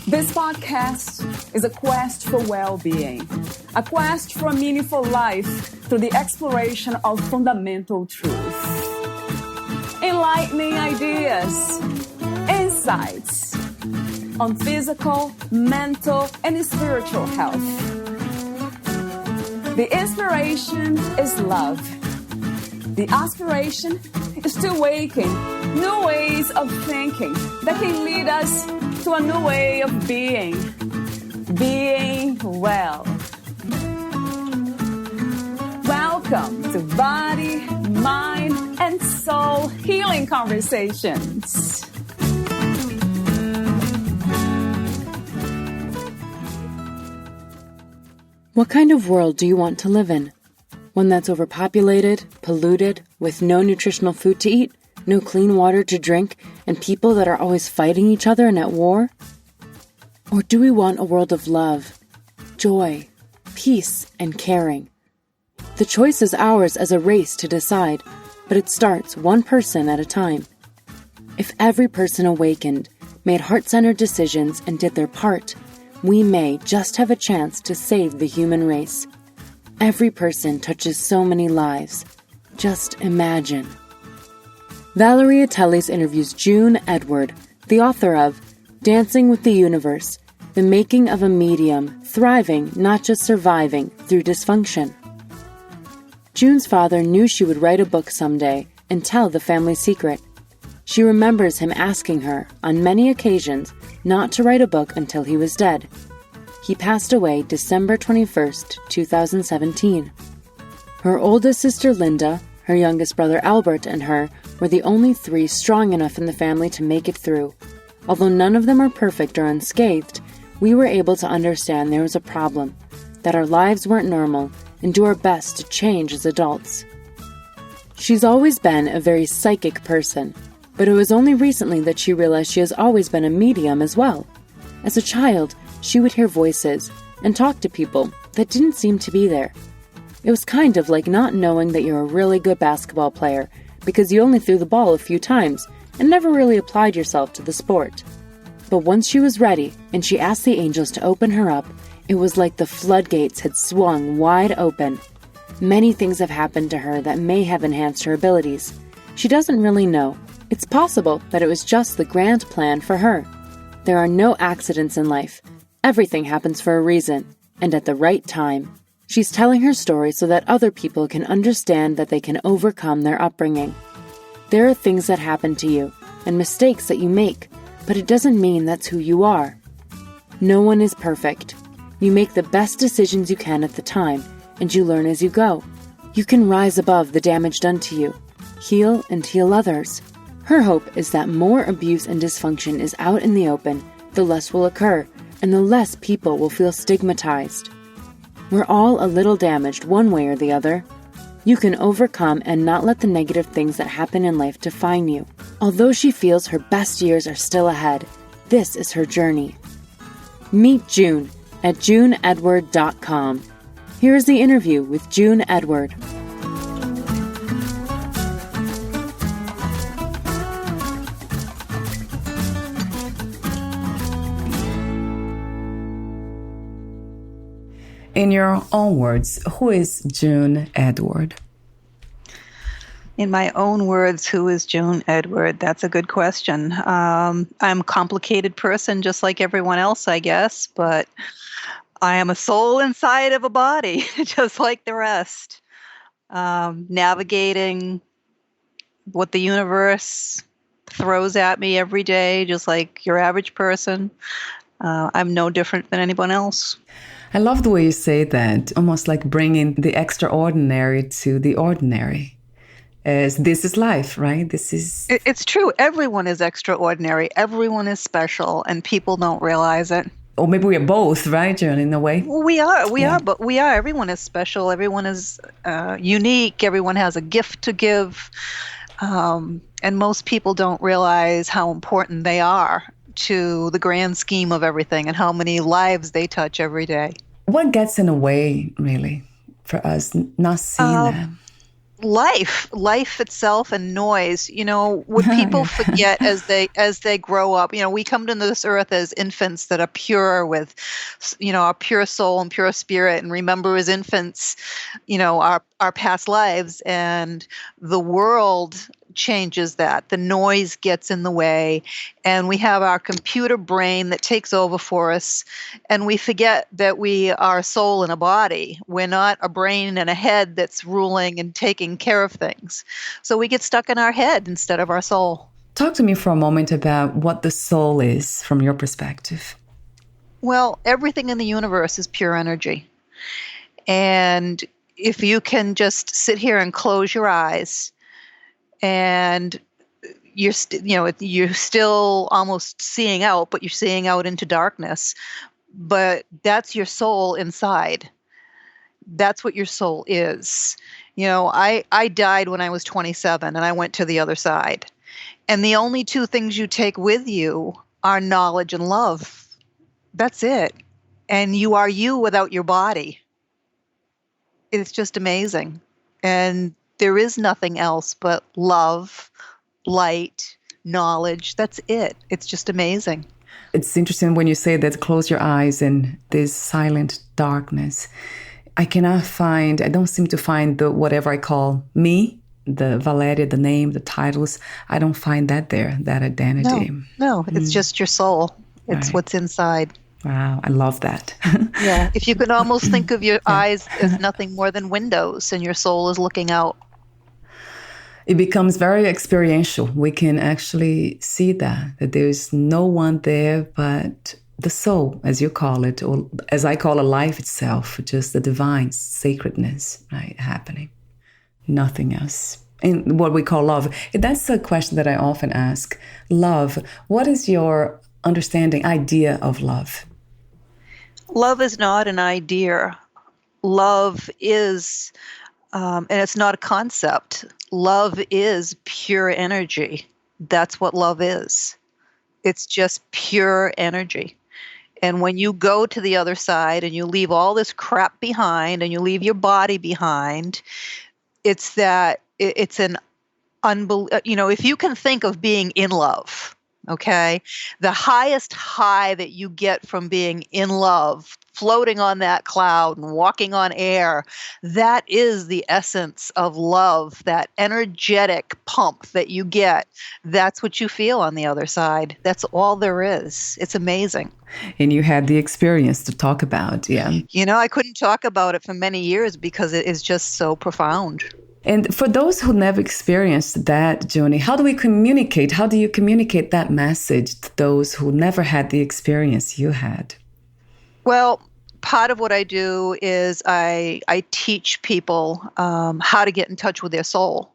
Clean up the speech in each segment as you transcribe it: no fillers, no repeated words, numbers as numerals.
This podcast is a quest for well-being, a quest for a meaningful life through the exploration of fundamental truths. Enlightening ideas, insights on physical, mental, and spiritual health. The inspiration is love. The aspiration is to awaken new ways of thinking that can lead us to a new way of being well. Welcome to Body, Mind, and Soul Healing Conversations. What kind of world do you want to live in? One that's overpopulated, polluted, with no nutritional food to eat, no clean water to drink, and people that are always fighting each other and at war? Or do we want a world of love, joy, peace, and caring? The choice is ours as a race to decide, but it starts one person at a time. If every person awakened, made heart-centered decisions, and did their part, we may just have a chance to save the human race. Every person touches so many lives. Just imagine. Valeria Teles interviews June Edward, the author of Dancing with the Universe, The Making of a Medium, Thriving, Not Just Surviving, Through Dysfunction. June's father knew she would write a book someday and tell the family secret. She remembers him asking her, on many occasions, not to write a book until he was dead. He passed away December 21st, 2017. Her oldest sister Linda, her youngest brother Albert, and her were the only three strong enough in the family to make it through. Although none of them are perfect or unscathed, we were able to understand there was a problem, that our lives weren't normal, and do our best to change as adults. She's always been a very psychic person, but it was only recently that she realized she has always been a medium as well. As a child, she would hear voices and talk to people that didn't seem to be there. It was kind of like not knowing that you're a really good basketball player because you only threw the ball a few times and never really applied yourself to the sport. But once she was ready and she asked the angels to open her up, it was like the floodgates had swung wide open. Many things have happened to her that may have enhanced her abilities. She doesn't really know. It's possible that it was just the grand plan for her. There are no accidents in life. Everything happens for a reason, and at the right time. She's telling her story so that other people can understand that they can overcome their upbringing. There are things that happen to you, and mistakes that you make, but it doesn't mean that's who you are. No one is perfect. You make the best decisions you can at the time, and you learn as you go. You can rise above the damage done to you, heal and heal others. Her hope is that more abuse and dysfunction is out in the open, the less will occur, and the less people will feel stigmatized. We're all a little damaged one way or the other. You can overcome and not let the negative things that happen in life define you. Although she feels her best years are still ahead, this is her journey. Meet June at juneedward.com. Here is the interview with June Edward. In your own words, who is June Edward? In my own words, who is June Edward? That's a good question. I'm a complicated person just like everyone else, I guess, but I am a soul inside of a body, just like the rest. Navigating what the universe throws at me every day, just like your average person. I'm no different than anyone else. I love the way you say that, almost like bringing the extraordinary to the ordinary. As this is life, right? It's true. Everyone is extraordinary. Everyone is special, and people don't realize it. Or maybe we are both, right, June, in a way? Well, we are. Everyone is special. Everyone is unique. Everyone has a gift to give. And most people don't realize how important they are to the grand scheme of everything and how many lives they touch every day. What gets in the way, really? for us not seeing that? Life itself, and noise. What people forget as they grow up. We come to this earth as infants that are pure with, a pure soul and pure spirit, and remember as infants, our past lives, and the world changes that. The noise gets in the way, and we have our computer brain that takes over for us, and we forget that we are a soul and a body. We're not a brain and a head that's ruling and taking care of things. So we get stuck in our head instead of our soul. Talk to me for a moment about what the soul is from your perspective. Well, everything in the universe is pure energy. And if you can just sit here and close your eyes, and you're still almost seeing out, but you're seeing out into darkness. But that's your soul inside. That's what your soul is. I died when I was 27, and I went to the other side. And the only two things you take with you are knowledge and love. That's it. And you are you without your body. It's just amazing. And there is nothing else but love, light, knowledge. That's it. It's just amazing. It's interesting when you say that, close your eyes in this silent darkness. I don't seem to find the whatever I call me, the Valeria, the name, the titles. I don't find that there, that identity. No, it's just your soul. It's right. What's inside. Wow, I love that. Yeah, if you could almost think of your eyes as nothing more than windows, and your soul is looking out. It becomes very experiential. We can actually see that there's no one there but the soul, as you call it, or as I call it, life itself, just the divine sacredness, right, happening. Nothing else. And what we call love. That's a question that I often ask. Love, what is your idea of love? Love is not an idea. Love is, and it's not a concept. Love is pure energy. That's what love is. It's just pure energy. And when you go to the other side and you leave all this crap behind and you leave your body behind, it's an if you can think of being in love, okay, the highest high that you get from being in love, floating on that cloud and walking on air, that is the essence of love, that energetic pump that you get. That's what you feel on the other side. That's all there is. It's amazing. And you had the experience to talk about, yeah. I couldn't talk about it for many years because it is just so profound. And for those who never experienced that, Joni, how do we communicate? How do you communicate that message to those who never had the experience you had? Well, part of what I do is I teach people how to get in touch with their soul.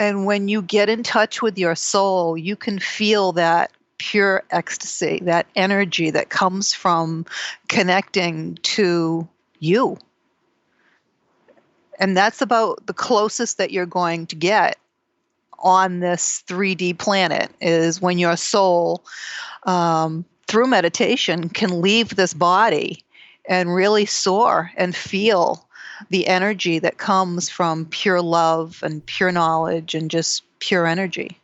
And when you get in touch with your soul, you can feel that pure ecstasy, that energy that comes from connecting to you. And that's about the closest that you're going to get on this 3D planet, is when your soul, through meditation, can leave this body and really soar and feel the energy that comes from pure love and pure knowledge and just pure energy.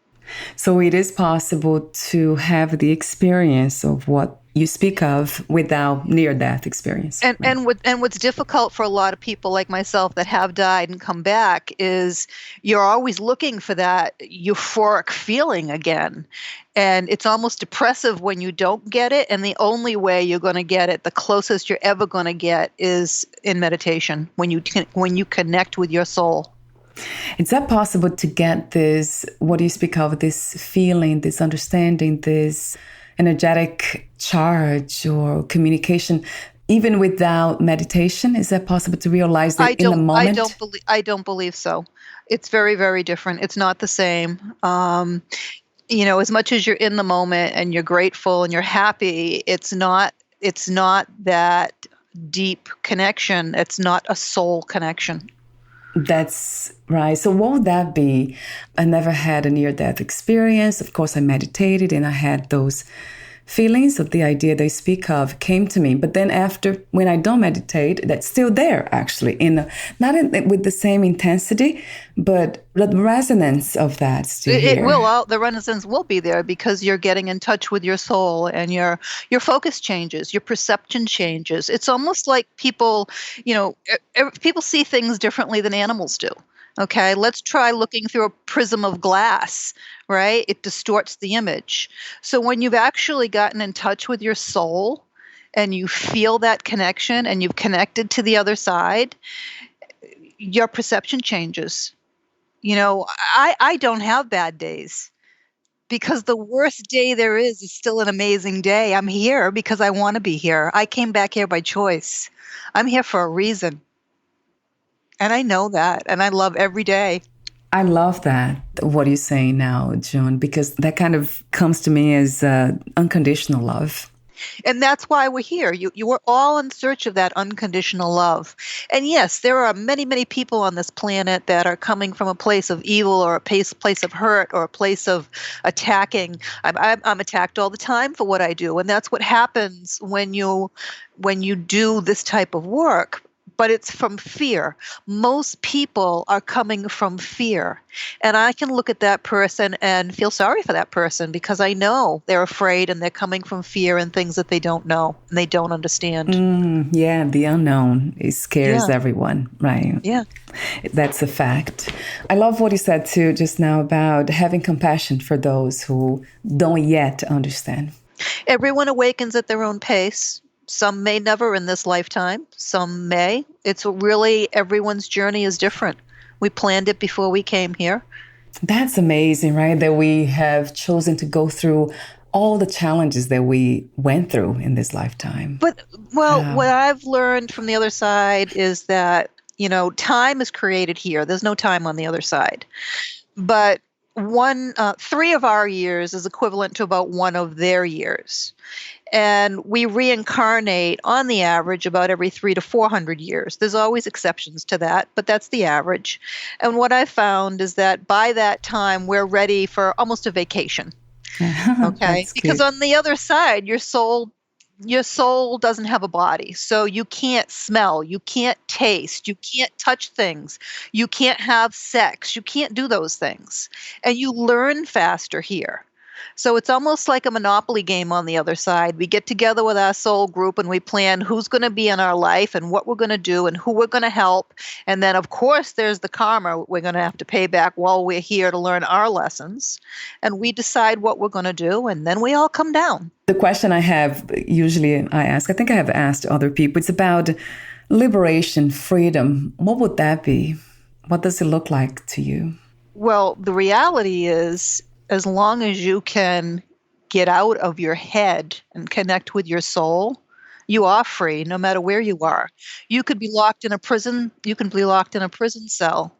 So it is possible to have the experience of what you speak of without near-death experience. And what's difficult for a lot of people like myself that have died and come back is you're always looking for that euphoric feeling again. And it's almost depressive when you don't get it. And the only way you're going to get it, the closest you're ever going to get, is in meditation, when you connect with your soul. Is that possible to get this, what do you speak of, this feeling, this understanding, this energetic charge or communication, even without meditation? Is that possible to realize that in the moment? I don't believe so. It's very, very different. It's not the same. As much as you're in the moment and you're grateful and you're happy, it's not that deep connection. It's not a soul connection. That's right. So what would that be? I never had a near-death experience. Of course, I meditated and I had those feelings of the idea they speak of came to me. But then after, when I don't meditate, that's still there actually, with the same intensity, but the resonance of that still here. The resonance will be there because you're getting in touch with your soul, and your focus changes, your perception changes. It's almost like people see things differently than animals do. Okay, let's try looking through a prism of glass, right? It distorts the image. So when you've actually gotten in touch with your soul and you feel that connection and you've connected to the other side, your perception changes. I don't have bad days because the worst day there is still an amazing day. I'm here because I want to be here. I came back here by choice. I'm here for a reason. And I know that, and I love every day. I love that, what you're saying now, June, because that kind of comes to me as unconditional love. And that's why we're here. You were all in search of that unconditional love. And yes, there are many, many people on this planet that are coming from a place of evil or a place of hurt or a place of attacking. I'm attacked all the time for what I do. And that's what happens when you do this type of work. But it's from fear. Most people are coming from fear. And I can look at that person and feel sorry for that person because I know they're afraid and they're coming from fear and things that they don't know and they don't understand. Yeah, the unknown, it scares everyone, right? Yeah. That's a fact. I love what you said too just now about having compassion for those who don't yet understand. Everyone awakens at their own pace. Some may never in this lifetime. Some may. It's really, everyone's journey is different. We planned it before we came here. That's amazing, right? That we have chosen to go through all the challenges that we went through in this lifetime. But, what I've learned from the other side is that, time is created here. There's no time on the other side. But 3 of our years is equivalent to about 1 of their years. And we reincarnate on the average about every 300 to 400 years. There's always exceptions to that, but that's the average. And what I found is that by that time, we're ready for almost a vacation. Okay? Because on the other side, your soul doesn't have a body. So you can't smell, you can't taste, you can't touch things, you can't have sex, you can't do those things. And you learn faster here. So it's almost like a Monopoly game on the other side. We get together with our soul group and we plan who's going to be in our life and what we're going to do and who we're going to help. And then, of course, there's the karma we're going to have to pay back while we're here to learn our lessons. And we decide what we're going to do, and then we all come down. The question I have, usually I ask, I think I have asked other people, it's about liberation, freedom. What would that be? What does it look like to you? Well, the reality is, as long as you can get out of your head and connect with your soul, you are free no matter where you are. You could be locked in a prison. You can be locked in a prison cell.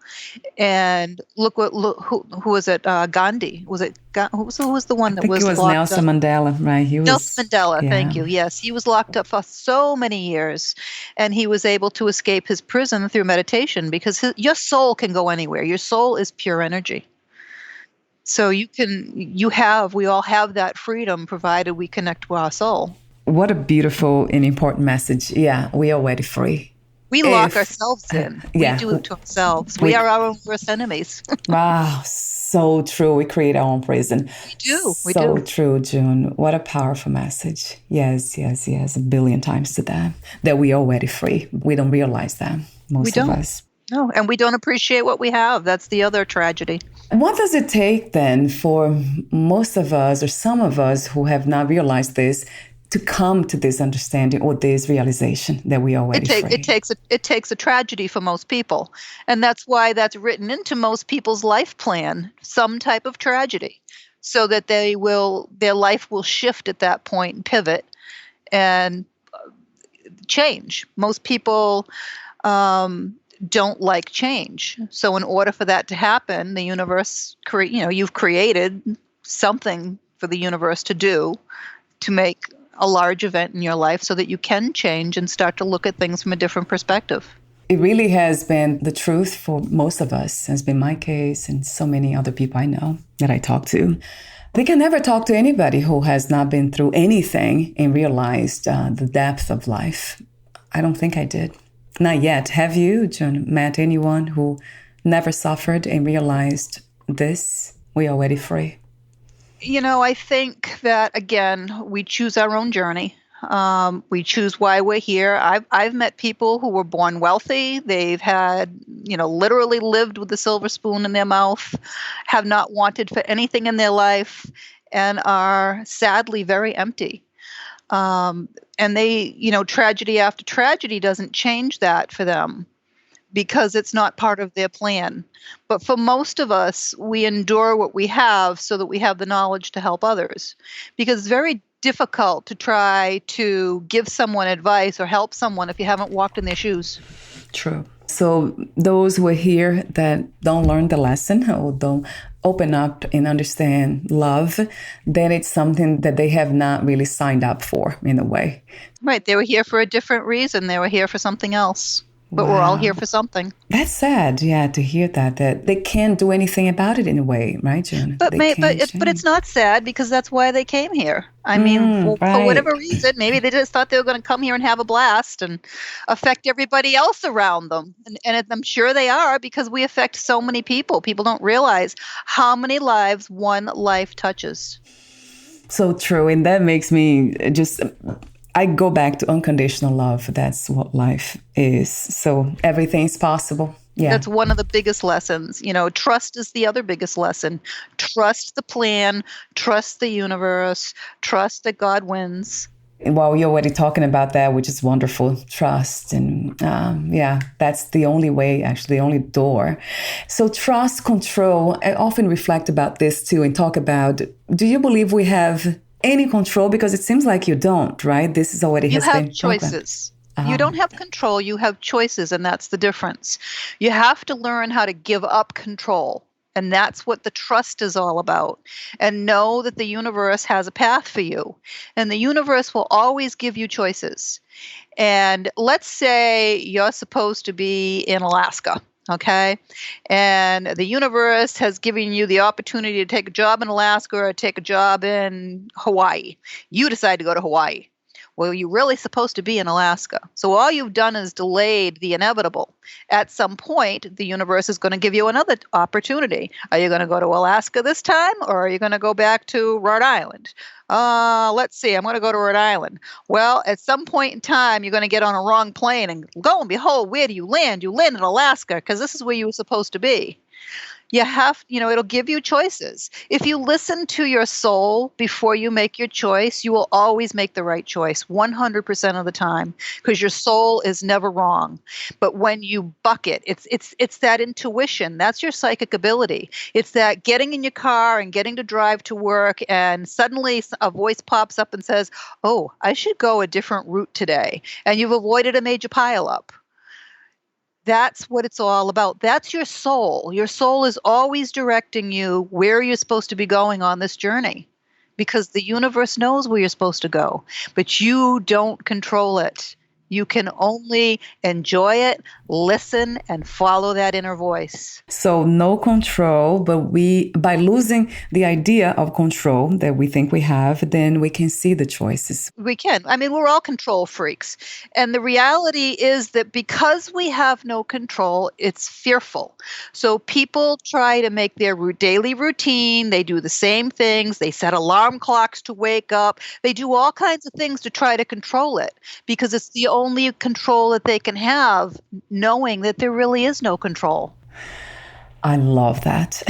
And who was it? Gandhi. Was it? Who was the one that was locked up? I think it was Nelson Mandela, right? Nelson Mandela, thank you. Yes, he was locked up for so many years. And he was able to escape his prison through meditation because your soul can go anywhere. Your soul is pure energy. So we all have that freedom provided we connect with our soul. What a beautiful and important message. Yeah, we are already free. We lock ourselves in. We do it to ourselves. We are our own worst enemies. Wow, so true. We create our own prison. We do. So true, June. What a powerful message. Yes. A billion times to that we are already free. We don't realize that, most of us. No, and we don't appreciate what we have. That's the other tragedy. What does it take then for most of us or some of us who have not realized this to come to this understanding or this realization that we are already free? It takes a tragedy for most people. And that's why that's written into most people's life plan, some type of tragedy, so that their life will shift at that point and pivot and change. Most people don't like change. So in order for that to happen, the universe, you've created something for the universe to do to make a large event in your life so that you can change and start to look at things from a different perspective. It really has been the truth for most of us, has been my case and so many other people I know that I talk to. They can never talk to anybody who has not been through anything and realized the depth of life. I don't think I did. Not yet. Have you, June, met anyone who never suffered and realized this? We're already free. I think that, again, we choose our own journey. We choose why we're here. I've met people who were born wealthy. They've had, literally lived with a silver spoon in their mouth, have not wanted for anything in their life, and are sadly very empty. And they, tragedy after tragedy doesn't change that for them because it's not part of their plan. But for most of us, we endure what we have so that we have the knowledge to help others. Because it's very difficult to try to give someone advice or help someone if you haven't walked in their shoes. True. So those who are here that don't learn the lesson or don't open up and understand love, then it's something that they have not really signed up for in a way. Right. They were here for a different reason. They were here for something else. But We're all here for something. That's sad, to hear that they can't do anything about it in a way, right, June? But it's not sad because that's why they came here. I mean, for whatever reason, maybe they just thought they were going to come here and have a blast and affect everybody else around them. And I'm sure they are because we affect so many people. People don't realize how many lives one life touches. So true. And that makes me I go back to unconditional love. That's what life is. So everything's possible. Yeah. That's one of the biggest lessons. Trust is the other biggest lesson. Trust the plan, trust the universe, trust that God wins. Well, you're already talking about that, which is wonderful. Trust. And that's the only way, actually, the only door. So trust, control. I often reflect about this too and talk about, do you believe we have any control? Because it seems like you don't, right? This is already has been choices. You don't have control, you have choices, and that's the difference. You have to learn how to give up control, and that's what the trust is all about. And know that the universe has a path for you, and the universe will always give you choices. And let's say you're supposed to be in Alaska. Okay. And the universe has given you the opportunity to take a job in Alaska or take a job in Hawaii. You decide to go to Hawaii. Well, you're really supposed to be in Alaska. So all you've done is delayed the inevitable. At some point, the universe is going to give you another opportunity. Are you going to go to Alaska this time, or are you going to go back to Rhode Island? Let's see, I'm going to go to Rhode Island. Well, at some point in time, you're going to get on a wrong plane, and lo and behold, where do you land? You land in Alaska, because this is where you were supposed to be. You have, it'll give you choices. If you listen to your soul before you make your choice, you will always make the right choice 100% of the time, because your soul is never wrong. But when you buck it, it's that intuition. That's your psychic ability. It's that getting in your car and getting to drive to work, and suddenly a voice pops up and says, "Oh, I should go a different route today." And you've avoided a major pileup. That's what it's all about. That's your soul. Your soul is always directing you where you're supposed to be going on this journey, because the universe knows where you're supposed to go, but you don't control it. You can only enjoy it, listen, and follow that inner voice. So no control, but by losing the idea of control that we think we have, then we can see the choices. We can. I mean, we're all control freaks. And the reality is that because we have no control, it's fearful. So people try to make their daily routine. They do the same things. They set alarm clocks to wake up. They do all kinds of things to try to control it, because it's the only control that they can have, knowing that there really is no control. I love that.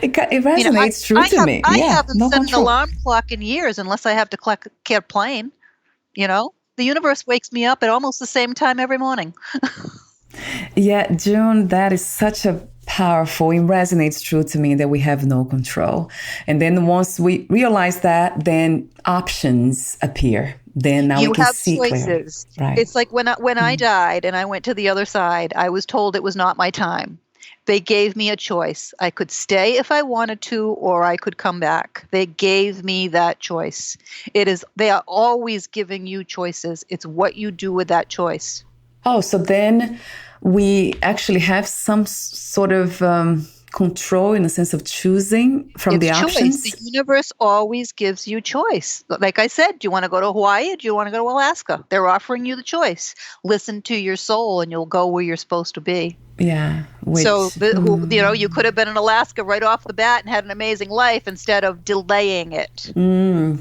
It resonates true to me. I haven't set an alarm clock in years unless I have to catch a plane. The universe wakes me up at almost the same time every morning. Yeah, June, that is such a powerful, it resonates true to me that we have no control. And then once we realize that, then options appear. Then now we can see choices. Clear. Right. It's like when I died and I went to the other side, I was told it was not my time. They gave me a choice. I could stay if I wanted to, or I could come back. They gave me that choice. They are always giving you choices. It's what you do with that choice. Oh, so then we actually have some sort of control in the sense of choosing from It's the choice. options? The universe always gives you choice. Like I said, do you want to go to Hawaii or do you want to go to Alaska? They're offering you the choice. Listen to your soul and you'll go where you're supposed to be. Yeah. So, you could have been in Alaska right off the bat and had an amazing life instead of delaying it.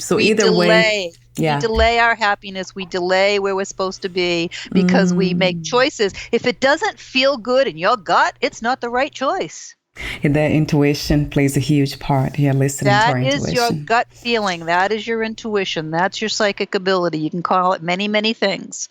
So We either way, We delay our happiness. We delay where we're supposed to be because we make choices. If it doesn't feel good in your gut, it's not the right choice. and that intuition plays a huge part here, listening to our That intuition. is your gut feeling. That is your intuition. That's your psychic ability. You can call it many, many things.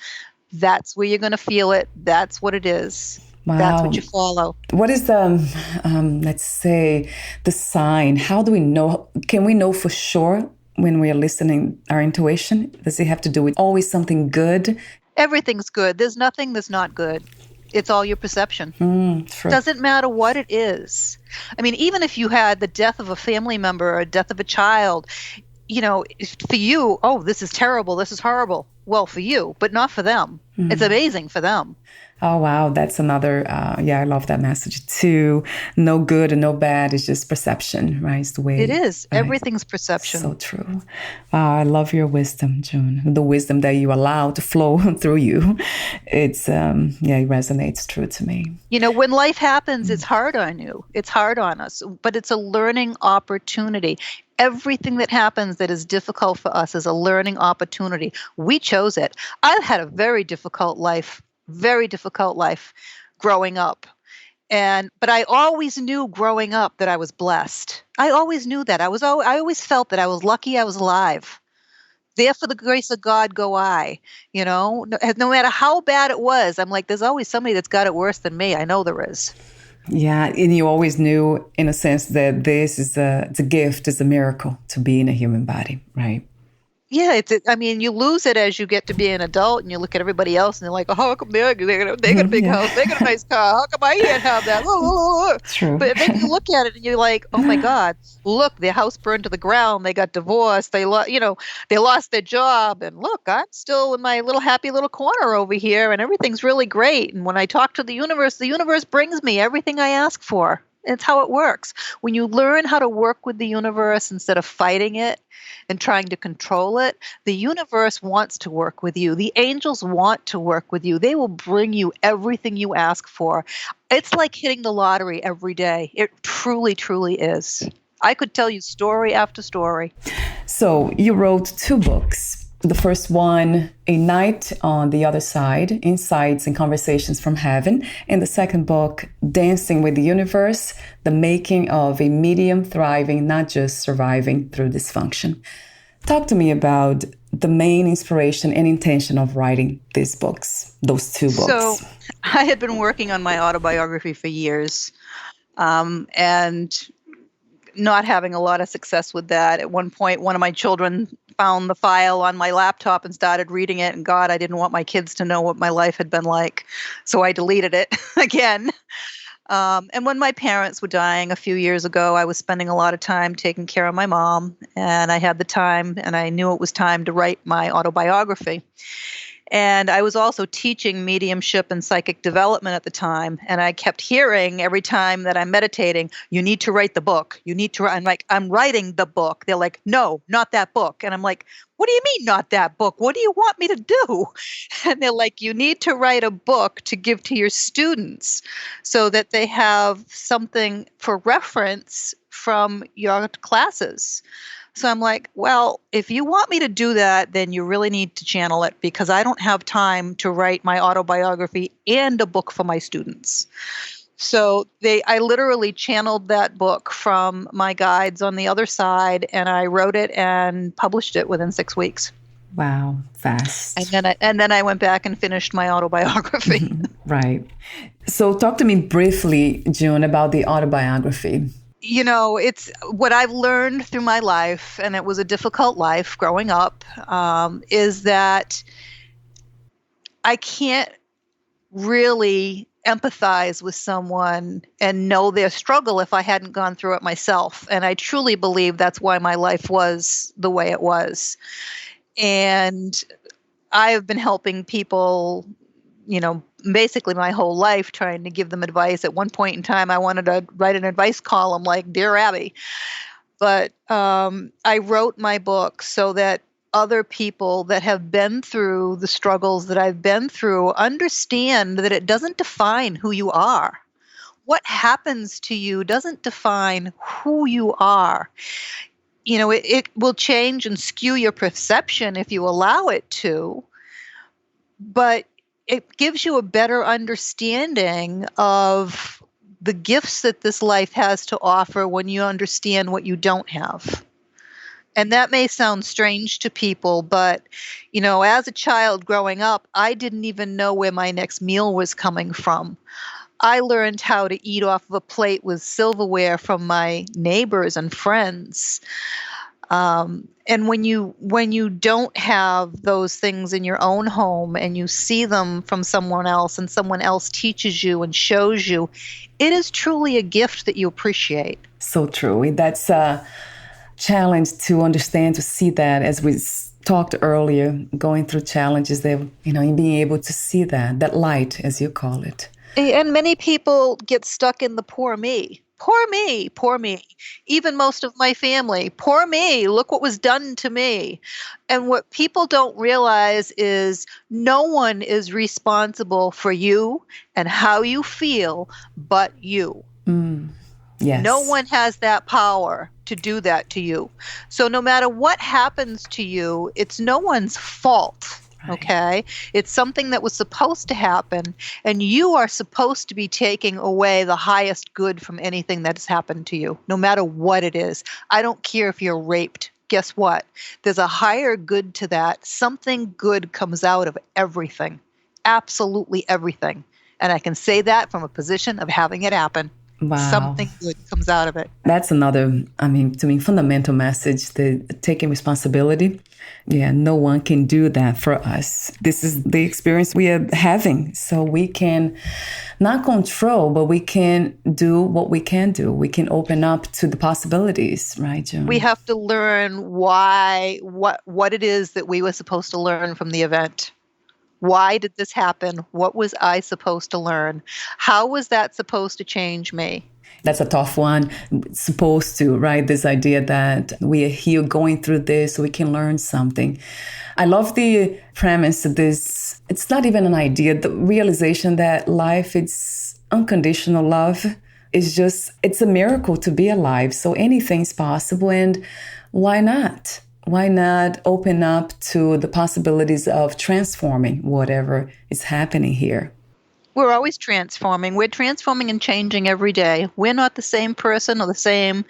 That's where you're going to feel it. That's what it is. Wow. That's what you follow. What is the, let's say, the sign? How do we know? Can we know for sure when we are listening our intuition? Does it have to do with always something good? Everything's good. There's nothing that's not good. It's all your perception. True. Doesn't matter what it is. I mean, even if you had the death of a family member or death of a child, for you, oh, this is terrible, this is horrible. Well, for you, but not for them. It's amazing for them. Oh, wow. That's another, I love that message too. No good and no bad. It's just perception, right? It's the way it is. Right? Everything's perception. So true. Wow. I love your wisdom, June. The wisdom that you allow to flow through you. It's, it resonates true to me. When life happens, it's hard on you. It's hard on us, but it's a learning opportunity. Everything that happens that is difficult for us is a learning opportunity. We chose it. I've had a very difficult life growing up. But I always knew growing up that I was blessed. I always knew that. I always felt that I was lucky I was alive. There for the grace of God go I, no matter how bad it was. I'm like, there's always somebody that's got it worse than me. I know there is. Yeah, and you always knew, in a sense, that this is it's a gift, it's a miracle to be in a human body, right? Yeah, you lose it as you get to be an adult, and you look at everybody else, and they're like, "Oh, how come they got a big house, they got a nice car? How come I can't have that?" True. But then you look at it, and you're like, "Oh my God, look, their house burned to the ground. They got divorced. They lost their job, and look, I'm still in my little happy little corner over here, and everything's really great. And when I talk to the universe brings me everything I ask for." It's how it works. When you learn how to work with the universe instead of fighting it and trying to control it, the universe wants to work with you. The angels want to work with you. They will bring you everything you ask for. It's like hitting the lottery every day. It truly, truly is. I could tell you story after story. So you wrote 2 books. The first one, A Night on the Other Side, Insights and Conversations from Heaven. And the second book, Dancing with the Universe, The Making of a Medium Thriving, Not Just Surviving Through Dysfunction. Talk to me about the main inspiration and intention of writing these books, those 2 books. So I had been working on my autobiography for years, and not having a lot of success with that. At one point, one of my children found the file on my laptop and started reading it. And God, I didn't want my kids to know what my life had been like. So I deleted it again. And when my parents were dying a few years ago, I was spending a lot of time taking care of my mom. And I had the time, and I knew it was time to write my autobiography. And I was also teaching mediumship and psychic development at the time. And I kept hearing every time that I'm meditating, you need to write the book. You need to write. I'm like, I'm writing the book. They're like, no, not that book. And I'm like, what do you mean not that book? What do you want me to do? And they're like, you need to write a book to give to your students so that they have something for reference from your classes. So I'm like, well, if you want me to do that, then you really need to channel it because I don't have time to write my autobiography and a book for my students. So I literally channeled that book from my guides on the other side, and I wrote it and published it within 6 weeks. Wow, fast. And then I went back and finished my autobiography. Right. So talk to me briefly, June, about the autobiography. It's what I've learned through my life, and it was a difficult life growing up, is that I can't really empathize with someone and know their struggle if I hadn't gone through it myself. And I truly believe that's why my life was the way it was. And I have been helping people basically my whole life trying to give them advice. At one point in time, I wanted to write an advice column like Dear Abby. But I wrote my book so that other people that have been through the struggles that I've been through understand that it doesn't define who you are. What happens to you doesn't define who you are. It will change and skew your perception if you allow it to, but it gives you a better understanding of the gifts that this life has to offer when you understand what you don't have. And that may sound strange to people, but, as a child growing up, I didn't even know where my next meal was coming from. I learned how to eat off of a plate with silverware from my neighbors and friends. And when you don't have those things in your own home and you see them from someone else and someone else teaches you and shows you, it is truly a gift that you appreciate. So true. That's a challenge to understand, to see that, as we talked earlier, going through challenges that, and being able to see that light, as you call it. And many people get stuck in the poor me. Poor me, poor me. Even most of my family, poor me, look what was done to me. And what people don't realize is no one is responsible for you and how you feel but you. Yes. No one has that power to do that to you. So no matter what happens to you, it's no one's fault. Right. Okay? It's something that was supposed to happen, and you are supposed to be taking away the highest good from anything that has happened to you, no matter what it is. I don't care if you're raped. Guess what? There's a higher good to that. Something good comes out of everything. Absolutely everything. And I can say that from a position of having it happen. Wow. Something good comes out of it. That's another, to me, fundamental message, the taking responsibility. Yeah, no one can do that for us. This is the experience we are having. So we can not control, but we can do what we can do. We can open up to the possibilities, right, June? We have to learn what it is that we were supposed to learn from the event. Why did this happen? What was I supposed to learn? How was that supposed to change me? That's a tough one. Supposed to, right? This idea that we are here going through this so we can learn something. I love the premise of this. It's not even an idea. The realization that life, it's unconditional love. It's a miracle to be alive. So anything's possible. And why not? Why not open up to the possibilities of transforming whatever is happening here? We're always transforming. We're transforming and changing every day. We're not the same person or the same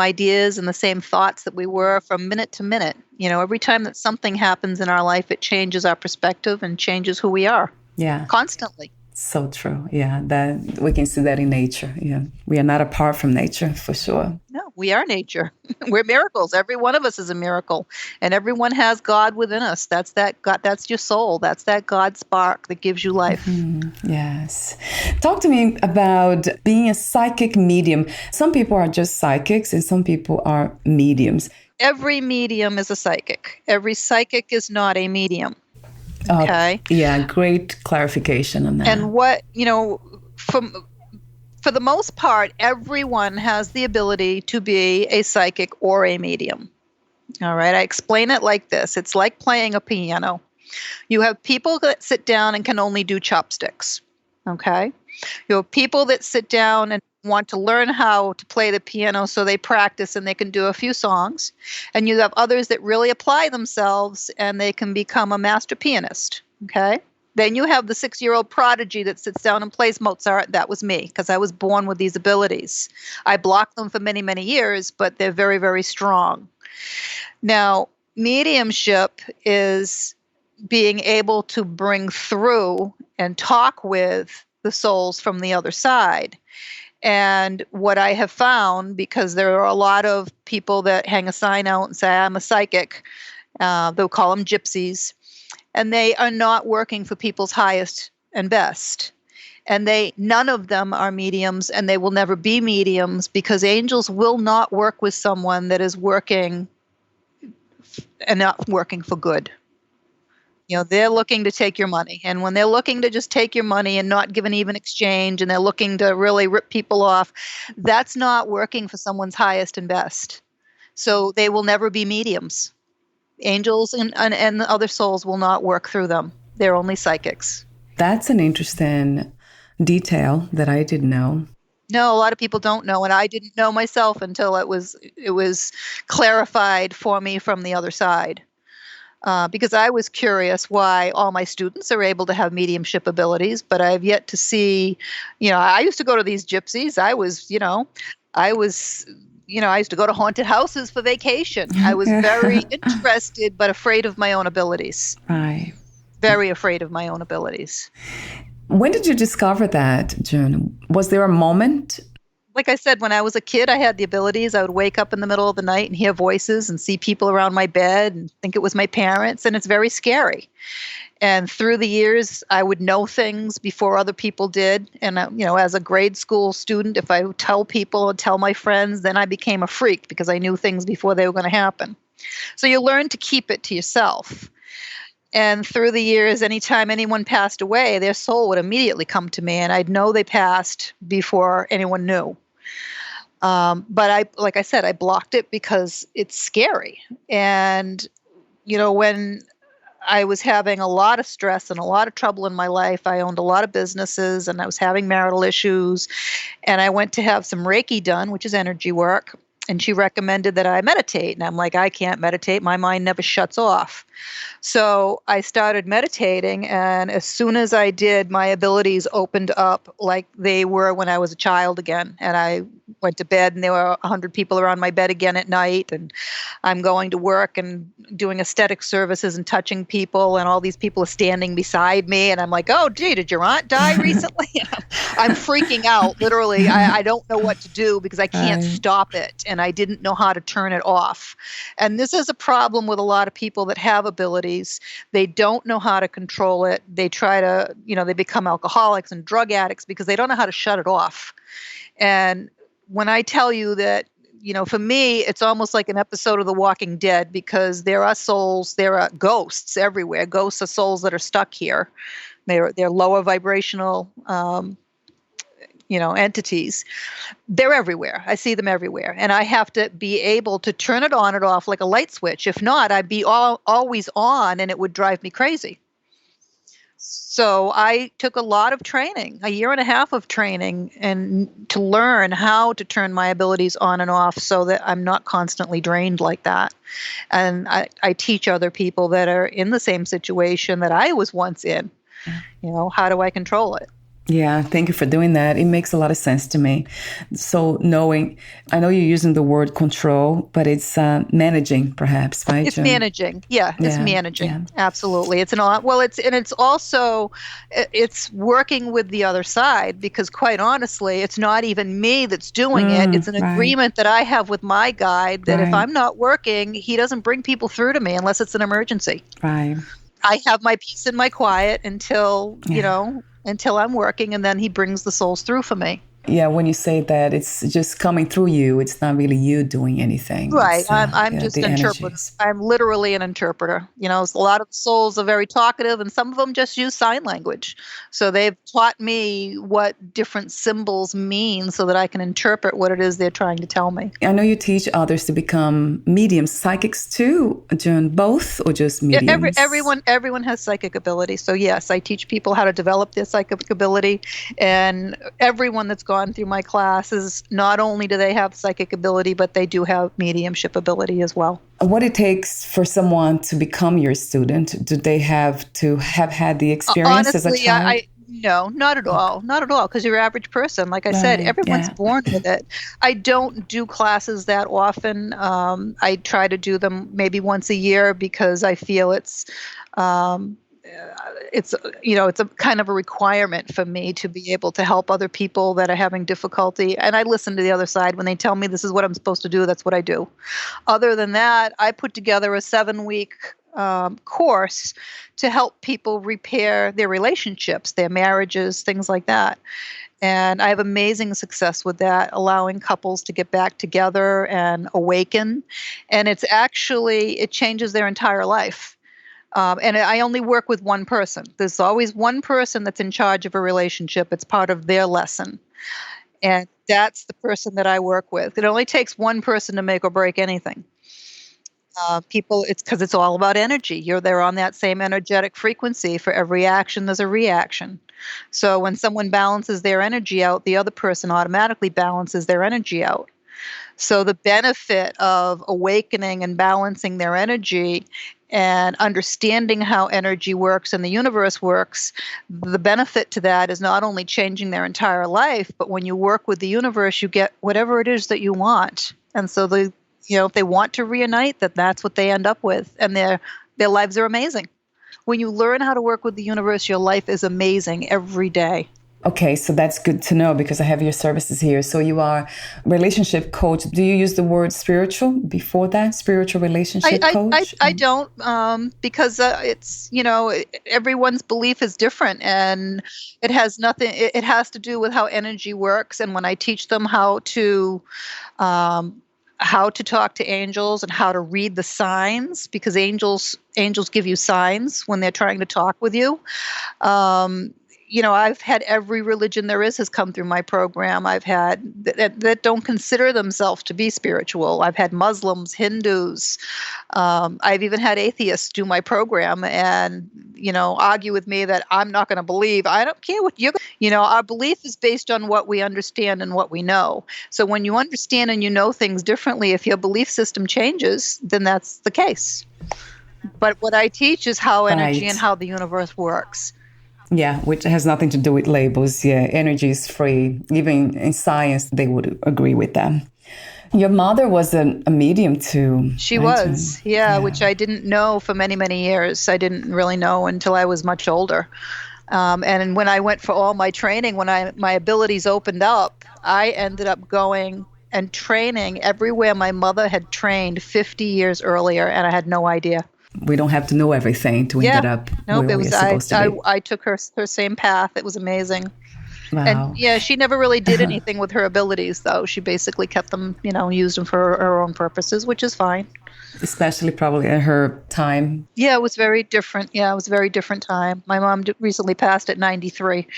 ideas and the same thoughts that we were from minute to minute. Every time that something happens in our life, it changes our perspective and changes who we are. Yeah. Constantly. So true. Yeah, that we can see that in nature. Yeah, we are not apart from nature, for sure. No, we are nature. We're miracles. Every one of us is a miracle, and everyone has God within us. That's that God. That's your soul. That's that God spark that gives you life. Yes. Talk to me about being a psychic medium. Some people are just psychics, and some people are mediums. Every medium is a psychic. Every psychic is not a medium. Okay. Yeah, great clarification on that. And for the most part, everyone has the ability to be a psychic or a medium. All right. I explain it like this. It's like playing a piano. You have people that sit down and can only do chopsticks. Okay. You have people that sit down and want to learn how to play the piano, so they practice and they can do a few songs. And you have others that really apply themselves and they can become a master pianist. Okay. Then you have the 6-year-old prodigy that sits down and plays Mozart. That was me, because I was born with these abilities. I blocked them for many, many years, but they're very, very strong. Now, mediumship is being able to bring through and talk with the souls from the other side. And what I have found, because there are a lot of people that hang a sign out and say, I'm a psychic, they'll call them gypsies, and they are not working for people's highest and best. And none of them are mediums, and they will never be mediums, because angels will not work with someone that is working and not working for good. They're looking to take your money. And when they're looking to just take your money and not give an even exchange, and they're looking to really rip people off, that's not working for someone's highest and best. So they will never be mediums. Angels and the other souls will not work through them. They're only psychics. That's an interesting detail that I didn't know. No, a lot of people don't know, and I didn't know myself until it was clarified for me from the other side. Because I was curious why all my students are able to have mediumship abilities, but I've yet to see, I used to go to these gypsies. I used to go to haunted houses for vacation. I was very interested, but afraid of my own abilities. Right. Very afraid of my own abilities. When did you discover that, June? Was there a moment? Like I said, when I was a kid, I had the abilities. I would wake up in the middle of the night and hear voices and see people around my bed and think it was my parents, and it's very scary. And through the years, I would know things before other people did. And, as a grade school student, if I would tell people and tell my friends, then I became a freak because I knew things before they were going to happen. So you learn to keep it to yourself. And through the years, anytime anyone passed away, their soul would immediately come to me, and I'd know they passed before anyone knew. But like I said, I blocked it because it's scary. And, when I was having a lot of stress and a lot of trouble in my life, I owned a lot of businesses and I was having marital issues, and I went to have some Reiki done, which is energy work. And she recommended that I meditate. And I'm like, I can't meditate. My mind never shuts off. So I started meditating. And as soon as I did, my abilities opened up like they were when I was a child again. And I went to bed and there were 100 people around my bed again at night. And I'm going to work and doing aesthetic services and touching people. And all these people are standing beside me. And I'm like, oh, gee, did your aunt die recently? I'm freaking out. Literally, I don't know what to do because I can't stop it. And I didn't know how to turn it off. And this is a problem with a lot of people that have abilities. They don't know how to control it. They try to, they become alcoholics and drug addicts because they don't know how to shut it off. And when I tell you that, for me, it's almost like an episode of The Walking Dead because there are souls, there are ghosts everywhere. Ghosts are souls that are stuck here. They're lower vibrational entities. They're everywhere. I see them everywhere. And I have to be able to turn it on and off like a light switch. If not, I'd be always on and it would drive me crazy. So I took a lot of training, a year and a half of training, and to learn how to turn my abilities on and off so that I'm not constantly drained like that. And I teach other people that are in the same situation that I was once in. How do I control it? Yeah, thank you for doing that. It makes a lot of sense to me. So I know you're using the word control, but it's managing, perhaps, right? It's managing. Yeah, it's managing. Yeah. Absolutely. It's working with the other side because quite honestly, it's not even me that's doing it. It's an agreement that I have with my guide that if I'm not working, he doesn't bring people through to me unless it's an emergency. Right. I have my peace and my quiet until I'm working, and then he brings the souls through for me. Yeah, when you say that, it's just coming through you. It's not really you doing anything. Right. I'm just an interpreter. I'm literally an interpreter. A lot of souls are very talkative, and some of them just use sign language. So they've taught me what different symbols mean so that I can interpret what it is they're trying to tell me. I know you teach others to become mediums, psychics too, June, both or just mediums? Yeah, everyone has psychic ability. So yes, I teach people how to develop their psychic ability, and everyone that's gone through my classes, not only do they have psychic ability, but they do have mediumship ability as well. What it takes for someone to become your student? Do they have to have had the experience as a child? No, not at all. Not at all, because you're an average person. Like I said, everyone's born with it. I don't do classes that often. I try to do them maybe once a year because I feel it's a kind of a requirement for me to be able to help other people that are having difficulty. And I listen to the other side. When they tell me this is what I'm supposed to do, that's what I do. Other than that, I put together a 7-week course to help people repair their relationships, their marriages, things like that. And I have amazing success with that, allowing couples to get back together and awaken. And it changes their entire life. And I only work with one person. There's always one person that's in charge of a relationship. It's part of their lesson. And that's the person that I work with. It only takes one person to make or break anything. People, it's because it's all about energy. They're on that same energetic frequency. For every action, there's a reaction. So when someone balances their energy out, the other person automatically balances their energy out. So the benefit of awakening and balancing their energy and understanding how energy works and the universe works, the benefit to that is not only changing their entire life, but when you work with the universe, you get whatever it is that you want. And so if they want to reunite, that's what they end up with. And their lives are amazing. When you learn how to work with the universe, your life is amazing every day. Okay, so that's good to know because I have your services here. So you are relationship coach. Do you use the word spiritual before that? Spiritual relationship coach? I don't because it's, everyone's belief is different and it has nothing, it has to do with how energy works. And when I teach them how to talk to angels and how to read the signs, because angels give you signs when they're trying to talk with you. I've had every religion there is has come through my program. I've had that don't consider themselves to be spiritual. I've had Muslims, Hindus. I've even had atheists do my program and, argue with me that I'm not going to believe. I don't care what our belief is based on what we understand and what we know. So when you understand and you know things differently, if your belief system changes, then that's the case. But what I teach is how energy and how the universe works. Yeah, which has nothing to do with labels. Yeah, energy is free. Even in science, they would agree with that. Your mother was a medium too. She was, yeah, which I didn't know for many, many years. I didn't really know until I was much older. And when I went for all my training, when my abilities opened up, I ended up going and training everywhere my mother had trained 50 years earlier, and I had no idea. We don't have to know everything to end up where we're supposed to be. I took her same path. It was amazing. Wow. And she never really did anything with her abilities, though. She basically kept them, used them for her own purposes, which is fine. Especially probably at her time. Yeah, it was very different. Yeah, it was a very different time. My mom recently passed at 93.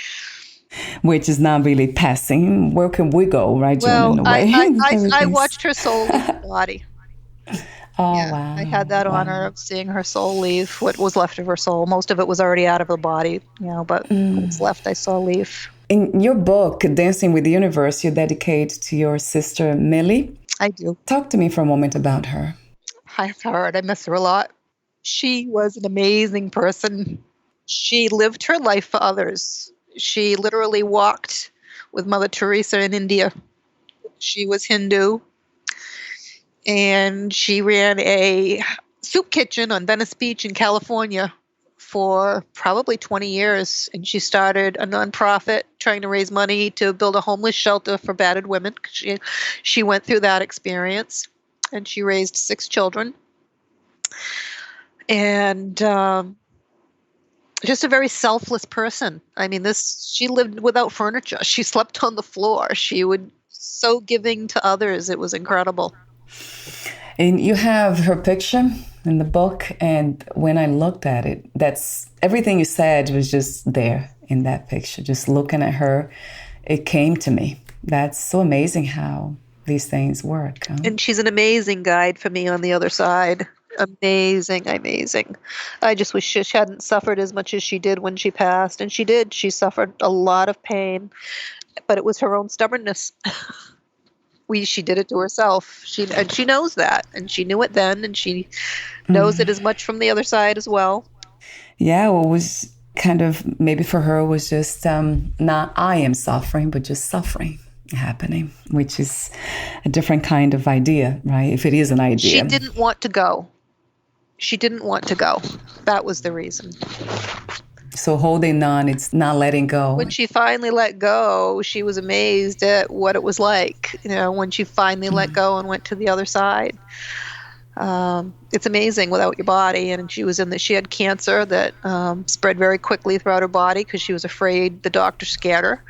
Which is not really passing. Where can we go, right, Joan, well, in a way? I watched her soul leave the body. Oh, yeah, wow. I had that honor of seeing her soul leave, what was left of her soul. Most of it was already out of her body, but what's left I saw leave. In your book, Dancing with the Universe, you dedicate to your sister, Millie. I do. Talk to me for a moment about her. I've heard. I miss her a lot. She was an amazing person. She lived her life for others. She literally walked with Mother Teresa in India. She was Hindu. And she ran a soup kitchen on Venice Beach in California for probably 20 years. And she started a nonprofit trying to raise money to build a homeless shelter for battered women. She went through that experience, and she raised 6 children. And just a very selfless person. I mean, she lived without furniture. She slept on the floor. She would so giving to others. It was incredible. And you have her picture in the book, and when I looked at it, that's everything you said was just there in that picture. Just looking at her, it came to me. That's so amazing how these things work. Huh? And she's an amazing guide for me on the other side. Amazing. I just wish she hadn't suffered as much as she did when she passed. And she did. She suffered a lot of pain, but it was her own stubbornness. She did it to herself. She knows that, and she knew it then, and she knows it as much from the other side as well. Yeah, well, it was kind of, maybe for her, was just not I am suffering, but just suffering happening, which is a different kind of idea, right? If it is an idea. She didn't want to go. That was the reason. So holding on, it's not letting go. When she finally let go, she was amazed at what it was like, when she finally let go and went to the other side. It's amazing without your body. And she had cancer that spread very quickly throughout her body because she was afraid the doctor scared her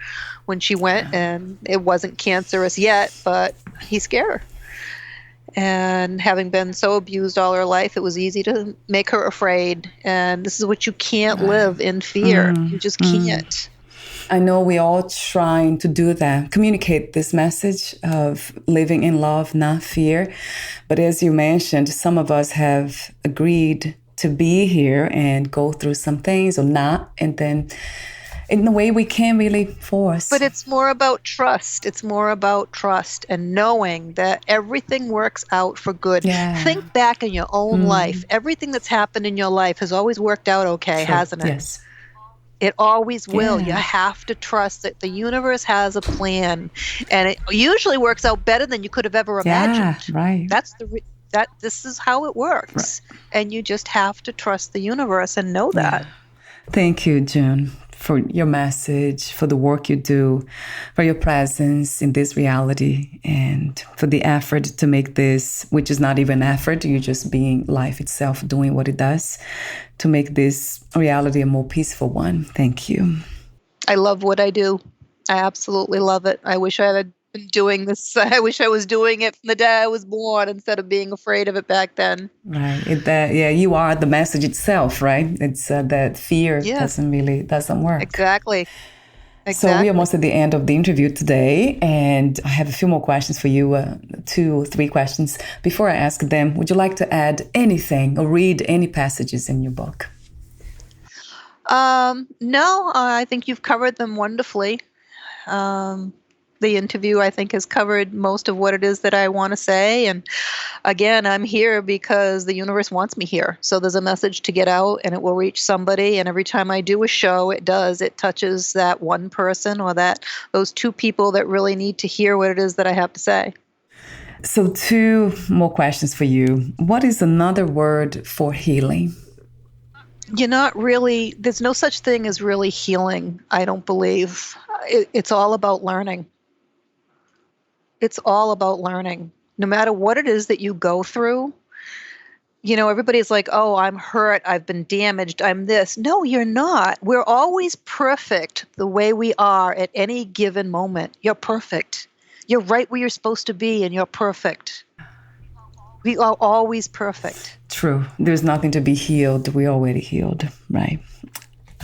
when she went. And it wasn't cancerous yet, but he scared her. And having been so abused all her life, it was easy to make her afraid. And this is what you can't live in fear. You just can't. I know we're all trying to do that, communicate this message of living in love, not fear. But as you mentioned, some of us have agreed to be here and go through some things or not. And then in a way we can't really force. But it's more about trust. It's more about trust and knowing that everything works out for good. Yeah. Think back in your own life. Everything that's happened in your life has always worked out okay, hasn't it? Yes. It always will. Yeah. You have to trust that the universe has a plan, and it usually works out better than you could have ever imagined. Yeah, right. This is how it works, and you just have to trust the universe and know that. Thank you, June, for your message, for the work you do, for your presence in this reality, and for the effort to make this, which is not even effort, you're just being life itself, doing what it does, to make this reality a more peaceful one. Thank you. I love what I do. I absolutely love it. I wish I had been doing this. I wish I was doing it from the day I was born instead of being afraid of it back then. Right. You are the message itself, right? It's that fear doesn't work. Exactly. So we're almost at the end of the interview today, and I have a few more questions for you, 2 or 3 questions. Before I ask them, would you like to add anything or read any passages in your book? No, I think you've covered them wonderfully. The interview, I think, has covered most of what it is that I want to say. And again, I'm here because the universe wants me here. So there's a message to get out and it will reach somebody. And every time I do a show, it touches that one person or those 2 people that really need to hear what it is that I have to say. So 2 more questions for you. What is another word for healing? There's no such thing as really healing, I don't believe. It's all about learning. It's all about learning. No matter what it is that you go through, everybody's like, oh, I'm hurt, I've been damaged, I'm this. No, you're not. We're always perfect the way we are at any given moment. You're perfect. You're right where you're supposed to be, and you're perfect. We are always perfect. True. There's nothing to be healed. We're already healed, right?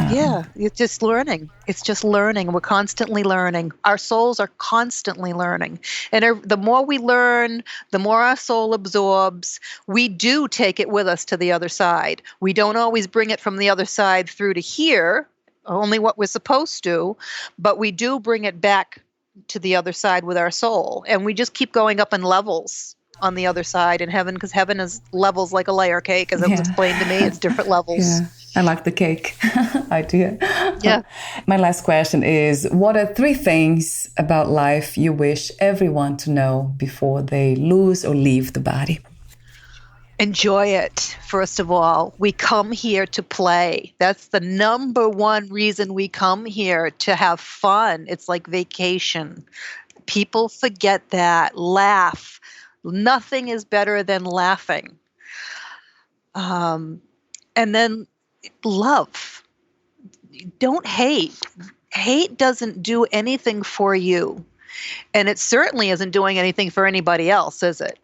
It's just learning. It's just learning. We're constantly learning. Our souls are constantly learning. And the more we learn, the more our soul absorbs. We do take it with us to the other side. We don't always bring it from the other side through to here, only what we're supposed to, but we do bring it back to the other side with our soul. And we just keep going up in levels on the other side in heaven, because heaven is levels like a layer cake, as it was explained to me. It's different levels. Yeah. I like the cake idea. Yeah. My last question is, what are 3 things about life you wish everyone to know before they lose or leave the body? Enjoy it, first of all. We come here to play. That's the number one reason we come here, to have fun. It's like vacation. People forget that. Laugh. Nothing is better than laughing. And then love. Don't hate. Hate doesn't do anything for you. And it certainly isn't doing anything for anybody else, is it?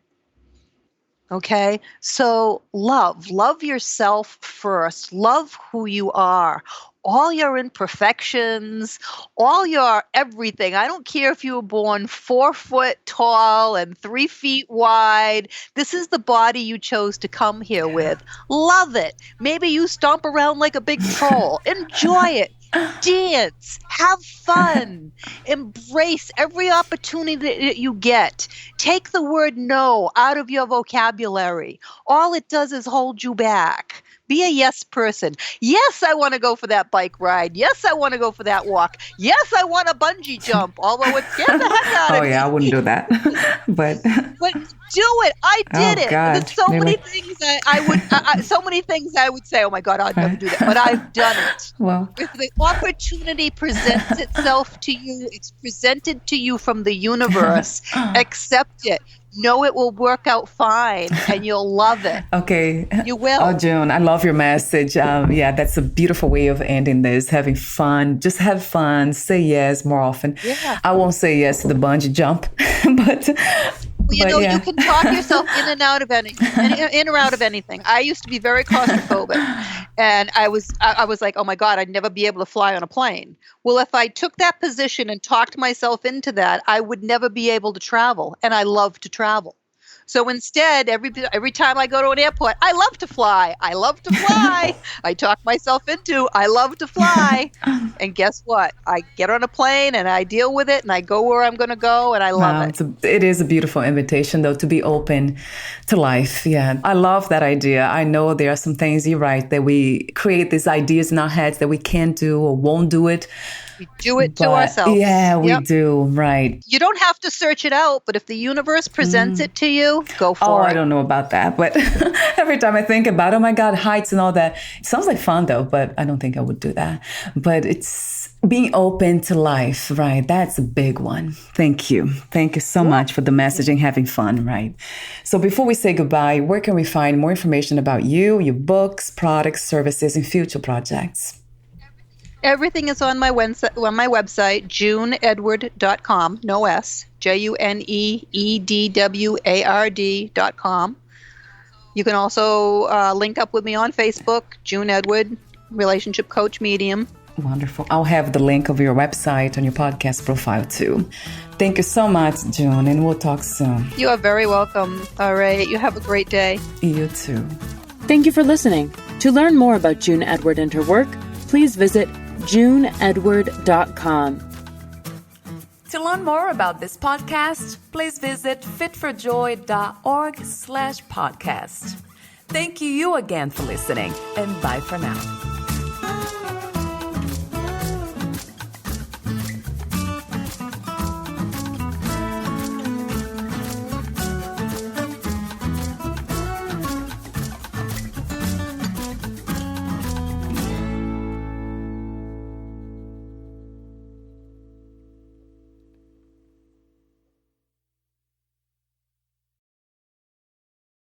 Okay? So love yourself first. Love who you are. All your imperfections, all your everything. I don't care if you were born 4 foot tall and 3 feet wide. This is the body you chose to come here with. Love it. Maybe you stomp around like a big troll. Enjoy it. Dance. Have fun. Embrace every opportunity that you get. Take the word no out of your vocabulary. All it does is hold you back. Be a yes person. Yes, I want to go for that bike ride. Yes, I want to go for that walk. Yes, I want a bungee jump, although it scared the heck out of me. Oh, yeah, I wouldn't do that. But do it. I did it. God. There's so many things so many things I would say, oh my God, I'd never do that. But I've done it. Well, if the opportunity presents itself to you, it's presented to you from the universe. Accept it. Know it will work out fine, and you'll love it. Okay. You will. Oh, June, I love your message. That's a beautiful way of ending this, having fun. Just have fun. Say yes more often. Yeah. I won't say yes to the bungee jump, but Well, yeah. you can talk yourself in and out of in or out of anything. I used to be very claustrophobic, and I was like, oh my God, I'd never be able to fly on a plane. Well, if I took that position and talked myself into that, I would never be able to travel, and I love to travel. So instead, every time I go to an airport, I love to fly. I love to fly. I talk myself into I love to fly. And guess what? I get on a plane and I deal with it and I go where I'm going to go and I love it. It is a beautiful invitation, though, to be open to life. Yeah, I love that idea. I know there are some things, you're right, that we create these ideas in our heads that we can't do or won't do it. We do it to ourselves. Yeah, we do. Right. You don't have to search it out, but if the universe presents it to you, go for it. Oh, I don't know about that. But every time I think about, oh my God, heights and all that, it sounds like fun though, but I don't think I would do that. But it's being open to life, right? That's a big one. Thank you. Thank you so much for the messaging, having fun, right? So before we say goodbye, where can we find more information about you, your books, products, services, and future projects? Everything is on my website, juneedward.com, no S, JUNEEDWARD.com. You can also link up with me on Facebook, June Edward, Relationship Coach Medium. Wonderful. I'll have the link of your website on your podcast profile too. Thank you so much, June, and we'll talk soon. You are very welcome. All right. You have a great day. You too. Thank you for listening. To learn more about June Edward and her work, please visit juneedward.com. To learn more about this podcast, please visit fitforjoy.org/podcast. Thank you again for listening, and bye for now.